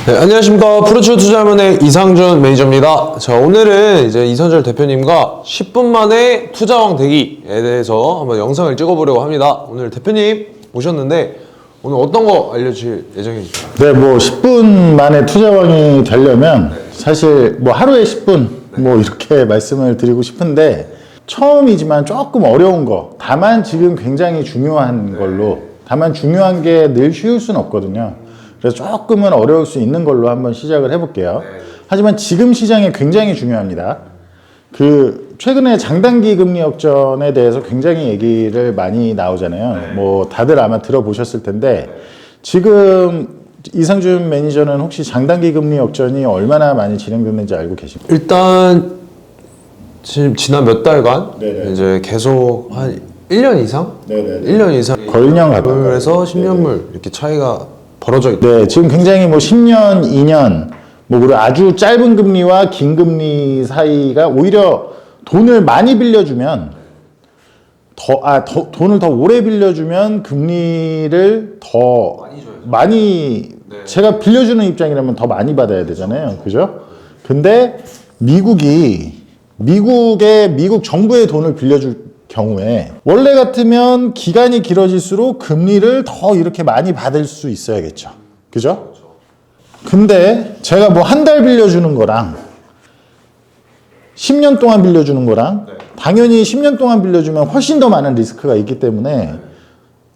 네, 안녕하십니까. 프로치고 투자문의 이상준 매니저입니다. 자, 오늘은 이제 이선철 대표님과 10분 만에 투자왕 되기에 대해서 한번 영상을 찍어보려고 합니다. 오늘 대표님 오셨는데 오늘 어떤 거 알려주실 예정입니까? 네, 뭐 10분 만에 투자왕이 되려면 사실 뭐 하루에 10분 뭐 이렇게 말씀을 드리고 싶은데 처음이지만 조금 어려운 거, 다만 지금 굉장히 중요한 걸로, 다만 중요한 게 늘 쉬울 수는 없거든요. 그래서 조금은 어려울 수 있는 걸로 한번 시작을 해볼게요. 하지만 지금 시장이 굉장히 중요합니다. 최근에 장단기 금리 역전에 대해서 굉장히 얘기를 많이 나오잖아요. 뭐 다들 아마 들어보셨을 텐데 지금 이상준 매니저는 혹시 장단기 금리 역전이 얼마나 많이 진행됐는지 알고 계십니까? 일단 지금 지난 몇 달간 네네. 이제 계속 한 1년 이상? 네네네. 1년 이상 거의 1년 가까이. 그래서 10년물 이렇게 차이가 벌어져 있다. 네, 지금 굉장히 뭐 10년, 2년, 뭐 그리고 아주 짧은 금리와 긴 금리 사이가 오히려 돈을 많이 빌려주면 돈을 더 오래 빌려주면 금리를 더 많이 제가 빌려주는 입장이라면 더 많이 받아야 되잖아요. 그죠? 근데 미국 정부의 돈을 빌려줄 경우에 원래 같으면 기간이 길어질수록 금리를 더 이렇게 많이 받을 수 있어야겠죠. 그죠? 근데 제가 뭐 한 달 빌려주는 거랑 10년 동안 빌려주는 거랑 당연히 10년 동안 빌려주면 훨씬 더 많은 리스크가 있기 때문에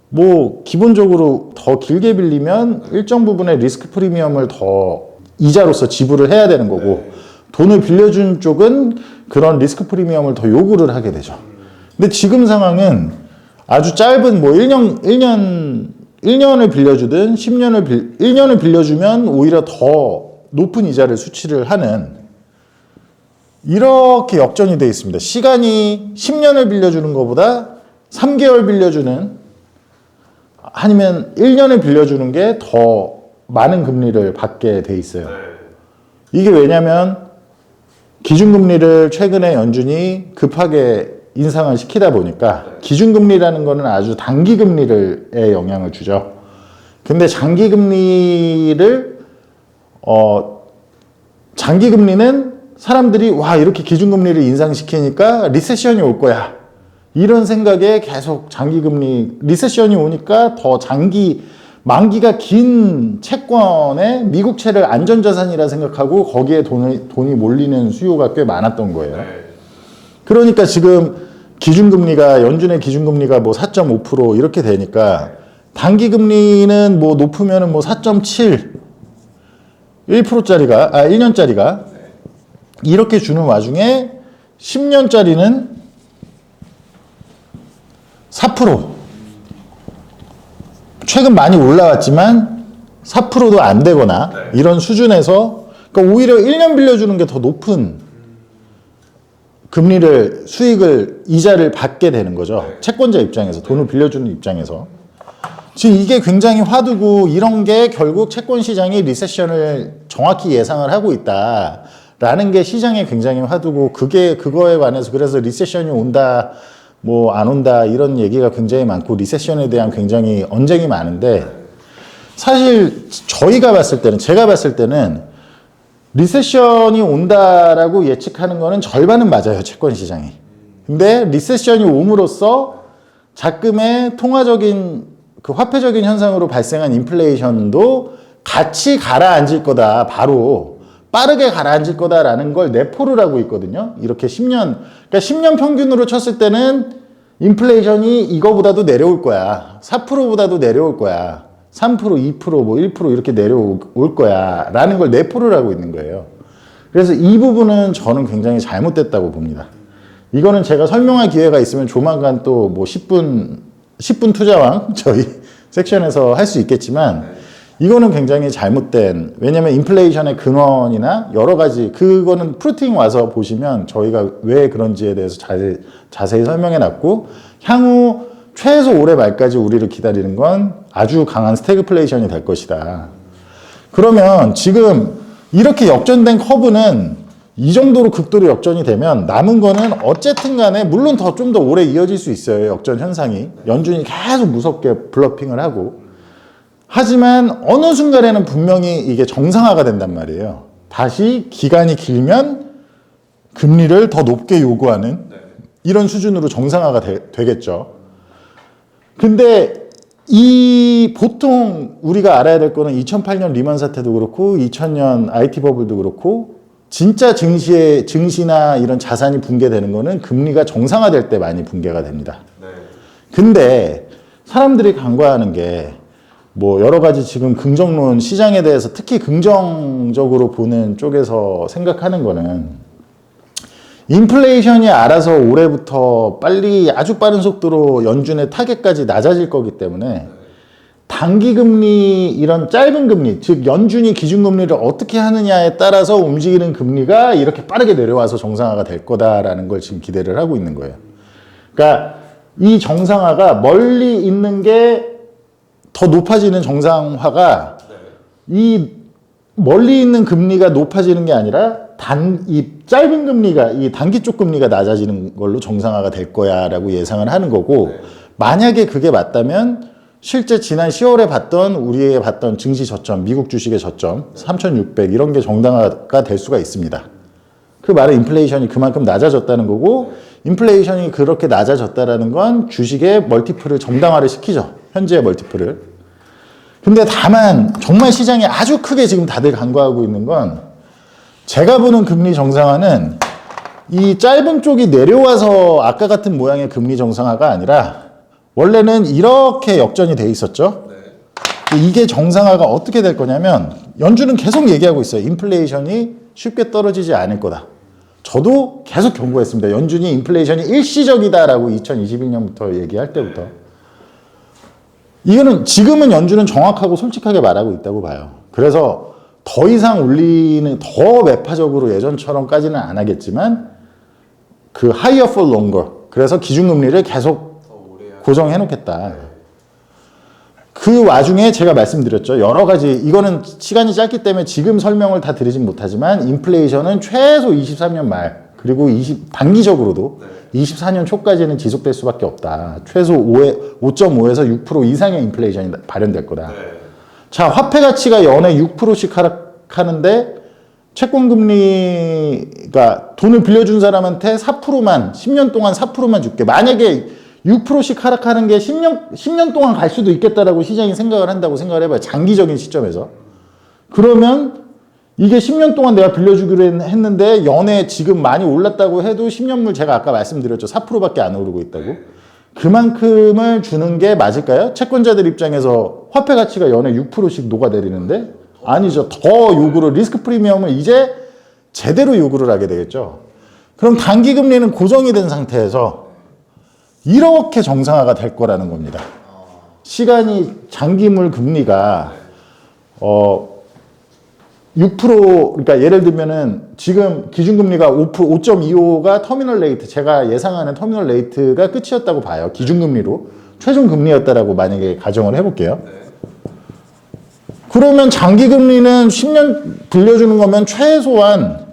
뭐 기본적으로 더 길게 빌리면 일정 부분의 리스크 프리미엄을 더 이자로서 지불을 해야 되는 거고 돈을 빌려준 쪽은 그런 리스크 프리미엄을 더 요구를 하게 되죠. 근데 지금 상황은 아주 짧은 뭐 1년을 빌려주든 1년을 빌려주면 오히려 더 높은 이자를 수치를 하는 이렇게 역전이 되어 있습니다. 시간이 10년을 빌려주는 것보다 3개월 빌려주는 아니면 1년을 빌려주는 게 더 많은 금리를 받게 돼 있어요. 이게 왜냐면 기준금리를 최근에 연준이 급하게 인상을 시키다 보니까 기준금리라는 거는 아주 단기금리에 영향을 주죠. 근데 장기금리는 사람들이 와 이렇게 기준금리를 인상시키니까 리세션이 올 거야 이런 생각에 계속 리세션이 오니까 더 만기가 긴 채권에 미국채를 안전자산이라 생각하고 거기에 돈이 몰리는 수요가 꽤 많았던 거예요. 그러니까 지금 연준의 기준금리가 뭐 4.5% 이렇게 되니까 단기금리는 뭐 높으면은 뭐 4.7, 1년짜리가 이렇게 주는 와중에 10년짜리는 4%. 최근 많이 올라왔지만 4%도 안 되거나 이런 수준에서 그러니까 오히려 1년 빌려주는 게 더 높은 이자를 받게 되는 거죠. 채권자 입장에서, 돈을 빌려주는 입장에서. 지금 이게 굉장히 화두고 이런 게 결국 채권 시장이 리세션을 정확히 예상을 하고 있다라는 게 시장에 굉장히 화두고 그거에 관해서 그래서 리세션이 온다, 뭐 안 온다 이런 얘기가 굉장히 많고 리세션에 대한 굉장히 언쟁이 많은데 사실 제가 봤을 때는 리세션이 온다라고 예측하는 거는 절반은 맞아요, 채권 시장이. 근데 리세션이 옴으로써 자금의 통화적인 화폐적인 현상으로 발생한 인플레이션도 같이 가라앉을 거다. 바로 빠르게 가라앉을 거다라는 걸 내포를 하고 있거든요. 이렇게 10년, 그러니까 10년 평균으로 쳤을 때는 인플레이션이 이거보다도 내려올 거야. 4%보다도 내려올 거야. 3%, 2%, 뭐 1% 이렇게 내려올 거야 라는 걸 내포를 하고 있는 거예요. 그래서 이 부분은 저는 굉장히 잘못됐다고 봅니다. 이거는 제가 설명할 기회가 있으면 조만간 또 뭐 10분 투자왕 저희 섹션에서 할 수 있겠지만 이거는 굉장히 잘못된, 왜냐면 인플레이션의 근원이나 여러 가지 그거는 프루팅 와서 보시면 저희가 왜 그런지에 대해서 자세히 설명해 놨고 향후 최소 올해 말까지 우리를 기다리는 건 아주 강한 스태그플레이션이 될 것이다. 그러면 지금 이렇게 역전된 커브는 이 정도로 극도로 역전이 되면 남은 거는 어쨌든 간에 물론 좀 더 오래 이어질 수 있어요. 역전 현상이. 연준이 계속 무섭게 블러핑을 하고. 하지만 어느 순간에는 분명히 이게 정상화가 된단 말이에요. 다시 기간이 길면 금리를 더 높게 요구하는 이런 수준으로 정상화가 되겠죠. 근데 보통 우리가 알아야 될 거는 2008년 리만 사태도 그렇고 2000년 IT 버블도 그렇고 진짜 증시나 이런 자산이 붕괴되는 거는 금리가 정상화될 때 많이 붕괴가 됩니다. 근데 사람들이 간과하는 게 뭐 여러 가지 지금 긍정론 시장에 대해서 특히 긍정적으로 보는 쪽에서 생각하는 거는 인플레이션이 알아서 올해부터 빨리 아주 빠른 속도로 연준의 타겟까지 낮아질 거기 때문에 단기 금리 이런 짧은 금리 즉 연준이 기준금리를 어떻게 하느냐에 따라서 움직이는 금리가 이렇게 빠르게 내려와서 정상화가 될 거다라는 걸 지금 기대를 하고 있는 거예요. 그러니까 이 정상화가 멀리 있는 게 더 높아지는 정상화가 이 멀리 있는 금리가 높아지는 게 아니라 이 짧은 금리가 이 단기 쪽 금리가 낮아지는 걸로 정상화가 될 거야라고 예상을 하는 거고 만약에 그게 맞다면 실제 지난 10월에 우리의 봤던 증시 저점, 미국 주식의 저점 3,600 이런 게 정당화가 될 수가 있습니다. 그 말은 인플레이션이 그만큼 낮아졌다는 거고 인플레이션이 그렇게 낮아졌다라는 건 주식의 멀티플을 정당화를 시키죠. 현재의 멀티플을. 근데 다만 정말 시장이 아주 크게 지금 다들 간과하고 있는 건 제가 보는 금리 정상화는 이 짧은 쪽이 내려와서 아까 같은 모양의 금리 정상화가 아니라 원래는 이렇게 역전이 돼 있었죠. 이게 정상화가 어떻게 될 거냐면 연준은 계속 얘기하고 있어요. 인플레이션이 쉽게 떨어지지 않을 거다. 저도 계속 경고했습니다. 연준이 인플레이션이 일시적이다라고 2021년부터 얘기할 때부터. 이거는 지금은 연준은 정확하고 솔직하게 말하고 있다고 봐요. 그래서 더 이상 더 매파적으로 예전처럼까지는 안 하겠지만 그 higher for longer. 그래서 기준금리를 계속 고정해 놓겠다. 그 와중에 제가 말씀드렸죠. 여러 가지, 이거는 시간이 짧기 때문에 지금 설명을 다 드리진 못하지만 인플레이션은 최소 23년 말 그리고 단기적으로도 24년 초까지는 지속될 수밖에 없다. 최소 5.5에서 6% 이상의 인플레이션이 발현될 거다. 자, 화폐 가치가 연에 6%씩 하락하는데 채권금리가 돈을 빌려준 사람한테 4%만 10년 동안 4%만 줄게. 만약에 6%씩 하락하는 게 10년 동안 갈 수도 있겠다라고 시장이 생각을 한다고 생각을 해봐요. 장기적인 시점에서. 그러면 이게 10년 동안 내가 빌려주기로 했는데 연에 지금 많이 올랐다고 해도 10년물 제가 아까 말씀드렸죠. 4%밖에 안 오르고 있다고. 그만큼을 주는 게 맞을까요? 채권자들 입장에서 화폐 가치가 연에 6%씩 녹아내리는데 아니죠. 더 요구를 리스크 프리미엄을 이제 제대로 요구를 하게 되겠죠. 그럼 단기 금리는 고정이 된 상태에서 이렇게 정상화가 될 거라는 겁니다. 시간이 장기물 금리가 6% 그러니까 예를 들면은 지금 기준금리가 5.25가 터미널 레이트 제가 예상하는 터미널 레이트가 끝이었다고 봐요. 기준금리로 최종 금리였다라고 만약에 가정을 해볼게요. 그러면 장기금리는 10년 빌려주는 거면 최소한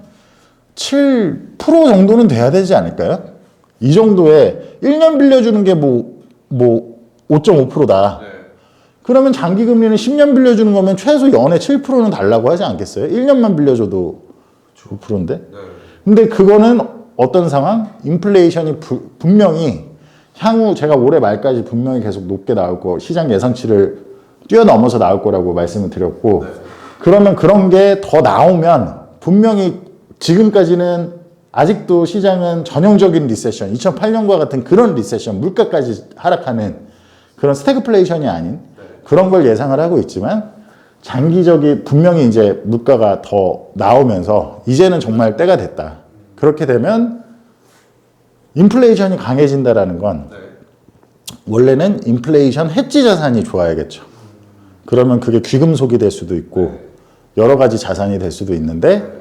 7% 정도는 돼야 되지 않을까요? 이 정도에 1년 빌려주는 게 뭐 5.5%다. 그러면 장기금리는 10년 빌려주는 거면 최소 연에 7%는 달라고 하지 않겠어요? 1년만 빌려줘도 9%인데? 근데 그거는 어떤 상황? 인플레이션이 분명히 향후 제가 올해 말까지 분명히 계속 높게 나올 거 시장 예상치를 뛰어넘어서 나올 거라고 말씀을 드렸고 그러면 그런 게 더 나오면 분명히 지금까지는 아직도 시장은 전형적인 리세션 2008년과 같은 그런 리세션 물가까지 하락하는 그런 스태그플레이션이 아닌 그런 걸 예상을 하고 있지만 장기적인 분명히 이제 물가가 더 나오면서 이제는 정말 때가 됐다. 그렇게 되면 인플레이션이 강해진다라는 건 원래는 인플레이션 해지 자산이 좋아야겠죠. 그러면 그게 귀금속이 될 수도 있고 여러 가지 자산이 될 수도 있는데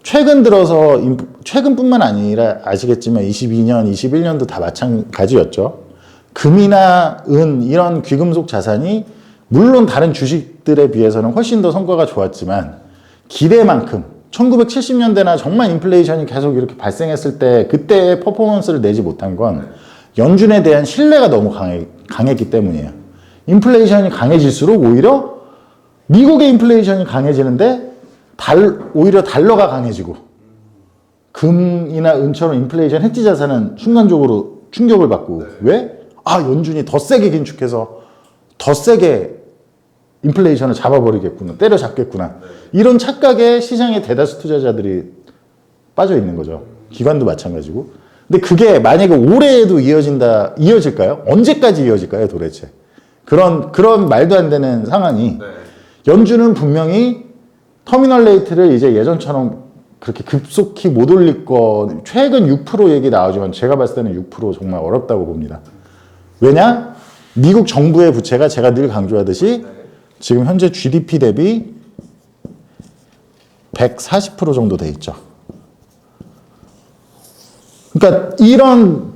최근 들어서 최근뿐만 아니라 아시겠지만 22년, 21년도 다 마찬가지였죠. 금이나 은 이런 귀금속 자산이 물론 다른 주식들에 비해서는 훨씬 더 성과가 좋았지만 기대만큼 1970년대나 정말 인플레이션이 계속 이렇게 발생했을 때 그때의 퍼포먼스를 내지 못한 건 연준에 대한 신뢰가 너무 강했기 때문이에요. 인플레이션이 강해질수록 오히려 미국의 인플레이션이 강해지는데 오히려 달러가 강해지고 금이나 은처럼 인플레이션 해지 자산은 순간적으로 충격을 받고 왜? 연준이 더 세게 긴축해서 더 세게 인플레이션을 잡아버리겠구나, 때려잡겠구나. 이런 착각에 시장의 대다수 투자자들이 빠져 있는 거죠. 기관도 마찬가지고. 근데 그게 만약에 올해에도 이어질까요? 언제까지 이어질까요, 도대체? 그런 말도 안 되는 상황이 연준은 분명히 터미널 레이트를 이제 예전처럼 그렇게 급속히 못 올릴 거, 최근 6% 얘기 나오지만 제가 봤을 때는 6% 정말 어렵다고 봅니다. 왜냐? 미국 정부의 부채가 제가 늘 강조하듯이 지금 현재 GDP 대비 140% 정도 돼 있죠. 그러니까 이런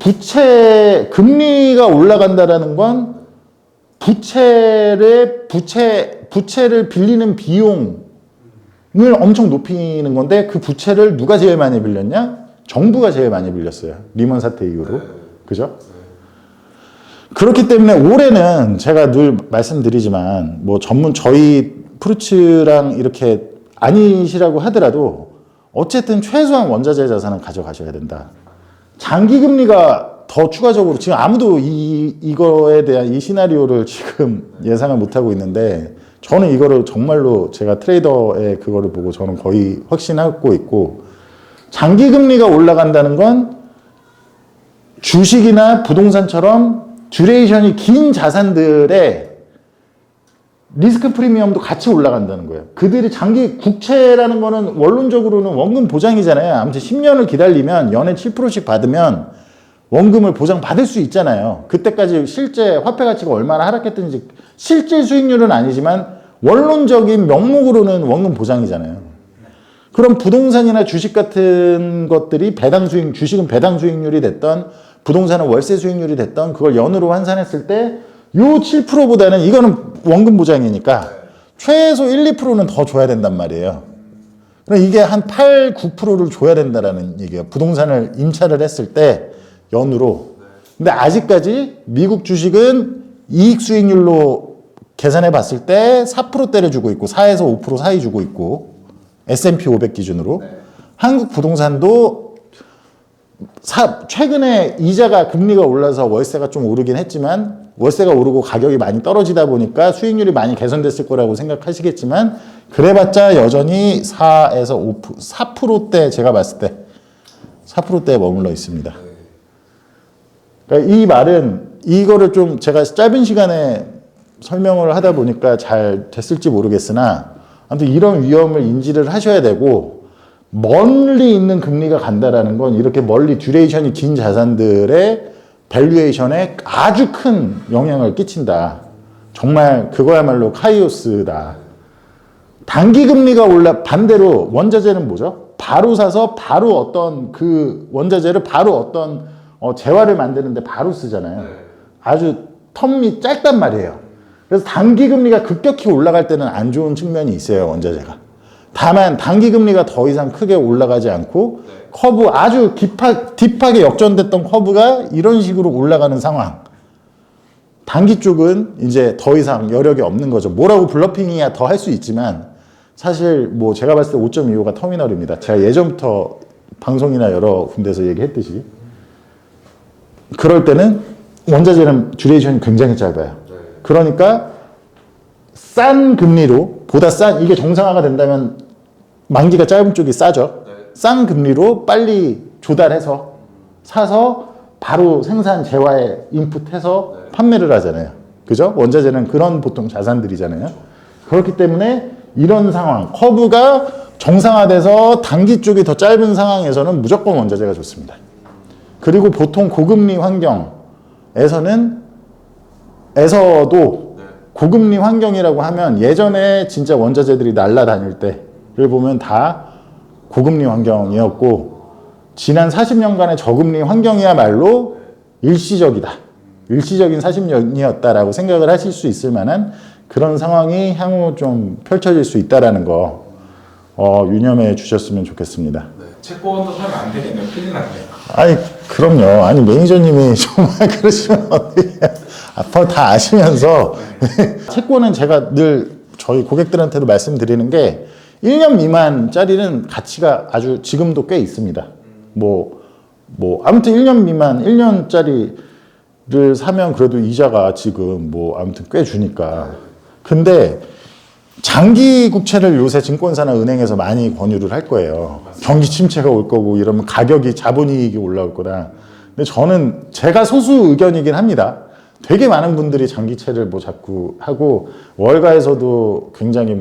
금리가 올라간다라는 건 부채를 빌리는 비용을 엄청 높이는 건데 그 부채를 누가 제일 많이 빌렸냐? 정부가 제일 많이 빌렸어요. 리먼 사태 이후로. 그죠? 그렇기 때문에 올해는 제가 늘 말씀드리지만 뭐 저희 프루츠랑 이렇게 아니시라고 하더라도 어쨌든 최소한 원자재 자산은 가져가셔야 된다. 장기 금리가 더 추가적으로 지금 아무도 이거에 대한 이 시나리오를 지금 예상을 못 하고 있는데 저는 이거를 정말로 제가 트레이더의 그거를 보고 저는 거의 확신하고 있고 장기 금리가 올라간다는 건 주식이나 부동산처럼 듀레이션이 긴 자산들의 리스크 프리미엄도 같이 올라간다는 거예요. 그들이 장기 국채라는 거는 원론적으로는 원금 보장이잖아요. 아무튼 10년을 기다리면 연에 7%씩 받으면 원금을 보장받을 수 있잖아요. 그때까지 실제 화폐 가치가 얼마나 하락했든지 실제 수익률은 아니지만 원론적인 명목으로는 원금 보장이잖아요. 그럼 부동산이나 주식 같은 것들이 주식은 배당 수익률이 됐던 부동산은 월세 수익률이 됐던 그걸 연으로 환산했을 때 요 7%보다는 이거는 원금 보장이니까 최소 1, 2%는 더 줘야 된단 말이에요. 그럼 이게 한 8, 9%를 줘야 된다라는 얘기예요. 부동산을 임차를 했을 때 연으로. 근데 아직까지 미국 주식은 이익 수익률로 계산해 봤을 때 4%대를 주고 있고 4에서 5% 사이 주고 있고 S&P 500 기준으로. 한국 부동산도 최근에 이자가 금리가 올라서 월세가 좀 오르긴 했지만 월세가 오르고 가격이 많이 떨어지다 보니까 수익률이 많이 개선됐을 거라고 생각하시겠지만 그래봤자 여전히 4에서 5%, 4%대 제가 봤을 때 4%대에 머물러 있습니다. 그러니까 이 말은 이거를 좀 제가 짧은 시간에 설명을 하다 보니까 잘 됐을지 모르겠으나 아무튼 이런 위험을 인지를 하셔야 되고 멀리 있는 금리가 간다라는 건 이렇게 멀리 듀레이션이 긴 자산들의 밸류에이션에 아주 큰 영향을 끼친다. 정말 그거야말로 카이오스다. 단기 금리가 반대로 원자재는 뭐죠? 바로 사서 바로 어떤 그 원자재를 바로 어떤 재화를 만드는데 바로 쓰잖아요. 아주 텀이 짧단 말이에요. 그래서 단기 금리가 급격히 올라갈 때는 안 좋은 측면이 있어요, 원자재가. 다만 단기 금리가 더 이상 크게 올라가지 않고 커브 아주 딥하게 역전됐던 커브가 이런 식으로 올라가는 상황. 단기 쪽은 이제 더 이상 여력이 없는 거죠. 뭐라고 블러핑이야 더 할 수 있지만 사실 뭐 제가 봤을 때 5.25가 터미널입니다. 제가 예전부터 방송이나 여러 군데서 얘기했듯이 그럴 때는 원자재는 듀레이션이 굉장히 짧아요. 그러니까 싼 금리로 이게 정상화가 된다면 만기가 짧은 쪽이 싸죠. 싼 금리로 빨리 조달해서 사서 바로 생산 재화에 인풋해서 판매를 하잖아요. 그죠? 원자재는 그런 보통 자산들이잖아요. 그렇기 때문에 이런 상황, 커브가 정상화돼서 단기 쪽이 더 짧은 상황에서는 무조건 원자재가 좋습니다. 그리고 보통 고금리 에서도 고금리 환경이라고 하면 예전에 진짜 원자재들이 날아다닐 때를 보면 다 고금리 환경이었고 지난 40년간의 저금리 환경이야말로 일시적이다. 일시적인 40년이었다라고 생각을 하실 수 있을 만한 그런 상황이 향후 좀 펼쳐질 수 있다라는 거 유념해 주셨으면 좋겠습니다. 채권도 사면 안 되겠네요. 큰일 났네요. 아니 그럼요. 아니 매니저님이 정말 그러시면 어떡해요. 다 아시면서 채권은 제가 늘 저희 고객들한테도 말씀드리는 게 1년 미만짜리는 가치가 아주 지금도 꽤 있습니다. 아무튼 1년 미만 1년짜리를 사면 그래도 이자가 지금 아무튼 꽤 주니까. 근데 장기 국채를 요새 증권사나 은행에서 많이 권유를 할 거예요. 경기 침체가 올 거고 이러면 가격이 자본이익이 올라올 거다. 근데 저는 제가 소수 의견이긴 합니다. 되게 많은 분들이 장기채를 자꾸 하고 월가에서도 굉장히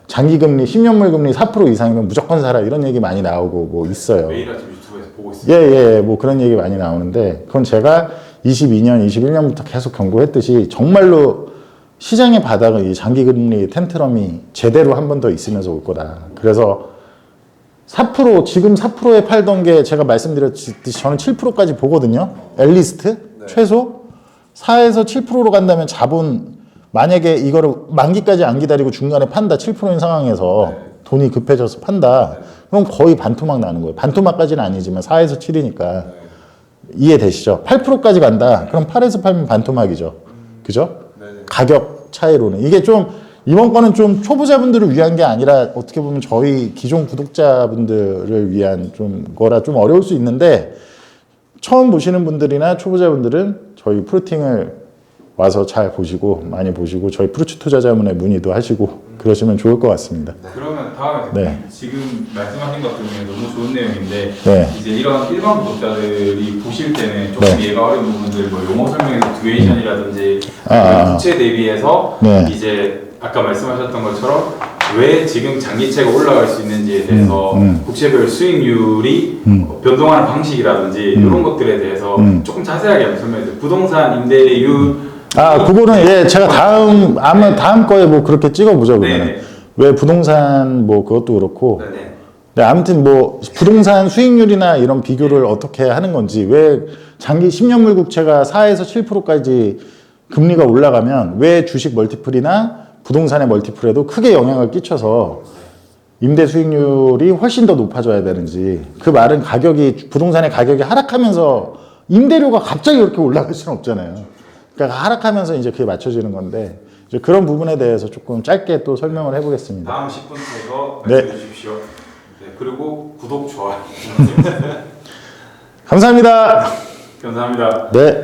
장기금리 10년물 금리 4% 이상이면 무조건 사라 이런 얘기 많이 나오고 있어요. 매일 아침 유튜브에서 보고 있습니다. 예, 그런 얘기 많이 나오는데 그건 제가 22년, 21년부터 계속 경고했듯이 정말로 시장의 바닥은 이 장기금리 텐트럼이 제대로 한 번 더 있으면서 올 거다. 그래서 4% 지금 4%에 팔던 게 제가 말씀드렸듯이 저는 7%까지 보거든요. 앨리스트 최소 4에서 7%로 간다면 자본 만약에 이거를 만기까지 안 기다리고 중간에 판다 7%인 상황에서 돈이 급해져서 판다. 그럼 거의 반토막 나는 거예요. 반토막까지는 아니지만 4에서 7이니까 이해되시죠? 8%까지 간다. 그럼 8에서 팔면 반토막이죠. 그죠? 가격 차이로는 이게 좀 이번 거는 좀 초보자분들을 위한 게 아니라 어떻게 보면 저희 기존 구독자분들을 위한 좀 거라 좀 어려울 수 있는데 처음 보시는 분들이나 초보자분들은 저희 프루팅을 와서 잘 보시고 많이 보시고 저희 프루츠 투자자문에 문의도 하시고 그러시면 좋을 것 같습니다. 그러면 다음에 네. 지금 말씀하신 것 중에 너무 좋은 내용인데 네. 이제 이런 일반 구독자들이 보실 때는 조금 네. 이해가 어려운 부분들 용어 설명에서 듀레이션이라든지 국채 대비해서 네. 이제 아까 말씀하셨던 것처럼 왜 지금 장기채가 올라갈 수 있는지에 대해서 국채별 수익률이 변동하는 방식이라든지 이런 것들에 대해서 조금 자세하게 한번 설명해 주세요. 부동산 임대율 그거는 제가 다음 거에 그렇게 찍어보죠, 그러면. 네네. 왜 부동산 그것도 그렇고. 네네. 네, 아무튼 부동산 수익률이나 이런 비교를 어떻게 하는 건지, 왜 장기 10년물 국채가 4에서 7%까지 금리가 올라가면 왜 주식 멀티플이나 부동산의 멀티플에도 크게 영향을 끼쳐서 임대 수익률이 훨씬 더 높아져야 되는지, 그 말은 부동산의 가격이 하락하면서 임대료가 갑자기 그렇게 올라갈 수는 없잖아요. 그러니까 하락하면서 이제 그게 맞춰지는 건데, 이제 그런 부분에 대해서 조금 짧게 또 설명을 해보겠습니다. 다음 10분 네. 말씀해 주십시오. 네, 그리고 구독, 좋아요. 감사합니다. 감사합니다. 네.